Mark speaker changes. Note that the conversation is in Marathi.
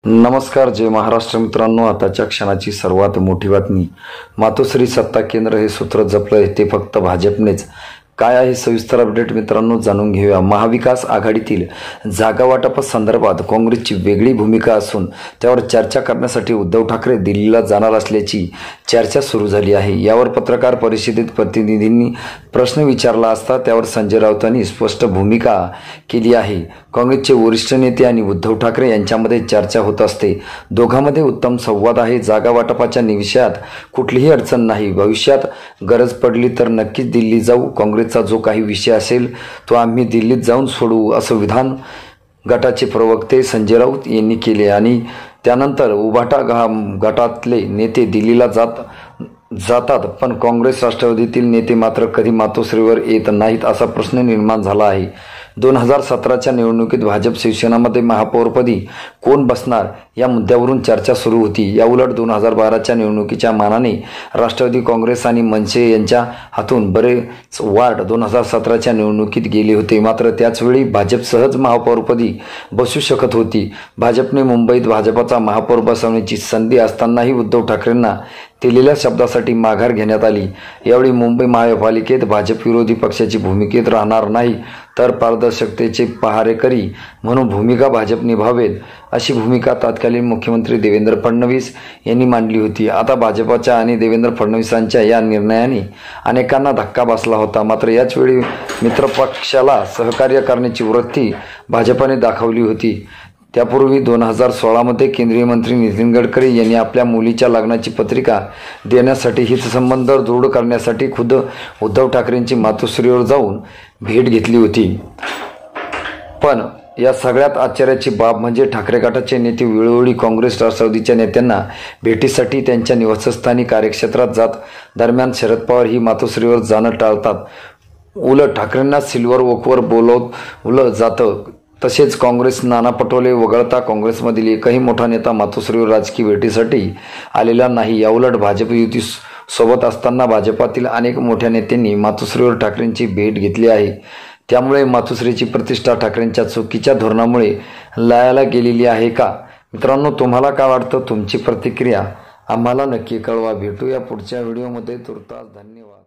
Speaker 1: नमस्कार, जय महाराष्ट्र मित्रांनो. आताच्या क्षणाची सर्वात मोठी बातमी. मातोश्री सत्ता केंद्र हे सूत्र जपलं ते फक्त भाजपनेच. काय आहे सविस्तर अपडेट मित्रांनो, जाणून घेऊया. महाविकास आघाडीतील जागा वाटपासंदर्भात काँग्रेसची वेगळी भूमिका असून त्यावर चर्चा करण्यासाठी उद्धव ठाकरे दिल्लीला जाणार असल्याची चर्चा सुरू झाली आहे. यावर पत्रकार परिषदेत प्रतिनिधींनी प्रश्न विचारला असता त्यावर संजय राऊतांनी स्पष्ट भूमिका केली आहे. काँग्रेसचे वरिष्ठ नेते आणि उद्धव ठाकरे यांच्यामध्ये चर्चा होत असते. दोघांमध्ये उत्तम संवाद आहे. जागा वाटपाच्या विषयात कुठलीही अडचण नाही. भविष्यात गरज पडली तर नक्कीच दिल्ली जाऊ. काँग्रेसचा जो काही विषय असेल तो आम्ही दिल्लीत जाऊन सोडवू, असं विधान गटाचे प्रवक्ते संजय राऊत यांनी केले. आणि त्यानंतर उभाटा गटातले नेते दिल्लीला जातात, पण काँग्रेस राष्ट्रवादीतील नेते मात्र कधी मातोश्रीवर येत नाहीत असा प्रश्न निर्माण झाला आहे. 2017च्या निवडणुकीत भाजप शिवसेनामध्ये महापौरपदी कोण बसणार या मुद्द्यावरून चर्चा सुरू होती. याउलट 2012च्या निवडणुकीच्या मानाने राष्ट्रवादी काँग्रेस आणि मनसे यांच्या हातून बरेच वार्ड 2017च्या निवडणुकीत गेले होते. मात्र त्याचवेळी भाजप सहज महापौरपदी बसू शकत होती. भाजपने मुंबईत भाजपाचा महापौर बसवण्याची संधी असतानाही उद्धव ठाकरेंना दिलेल्या शब्दासाठी माघार घेण्यात आली. यावेळी मुंबई महापालिकेत भाजप विरोधी पक्षाची भूमिकेत राहणार नाही तर पारदर्शकतेचे पहारेकरी म्हणून भूमिका भाजप निभावेल, अशी भूमिका तत्कालीन मुख्यमंत्री देवेंद्र फडणवीस यांनी मांडली होती. आता भाजपच्या आणि देवेंद्र फडणवीसांच्या या निर्णयाने अनेकांना धक्का बसला होता. मात्र याचवेळी मित्रपक्षाला सहकार्य करण्याची वृत्ती भाजपने दाखवली होती. त्यापूर्वी 2016मध्ये केंद्रीय मंत्री नितीन गडकरी यांनी आपल्या मुलीच्या लग्नाची पत्रिका देण्यासाठी हितसंबंध दृढ करण्यासाठी खुद्द उद्धव ठाकरेंची मातोश्रीवर जाऊन भेट घेतली होती. पण या सगळ्यात आश्चर्याची बाब म्हणजे ठाकरे गटाचे नेते वेळोवेळी काँग्रेस राष्ट्रवादीच्या नेत्यांना भेटीसाठी त्यांच्या निवासस्थानी कार्यक्षेत्रात जात दरम्यान शरद पवार ही मातोश्रीवर जाणं टाळतात. उलट ठाकरेंना सिल्वर ओकवर बोलवलं जातं. तसेच काँग्रेस नाना पटोले वगळता काँग्रेसमधील एकही मोठा नेता मातोश्रीवर राजकीय भेटीसाठी आलेला नाही. याउलट भाजप युती सोबत असताना भाजपातील अनेक मोठ्या नेत्यांनी मातोश्रीवर ठाकरेंची भेट घेतली आहे. त्यामुळे मातोश्रीची प्रतिष्ठा ठाकरेंच्या चुकीच्या धोरणामुळे लयाला गेलेली आहे का? मित्रांनो, तुम्हाला काय वाटतं? तुमची प्रतिक्रिया आम्हाला नक्की कळवा. भेटूया पुढच्या व्हिडिओमध्ये. तुर्तास धन्यवाद.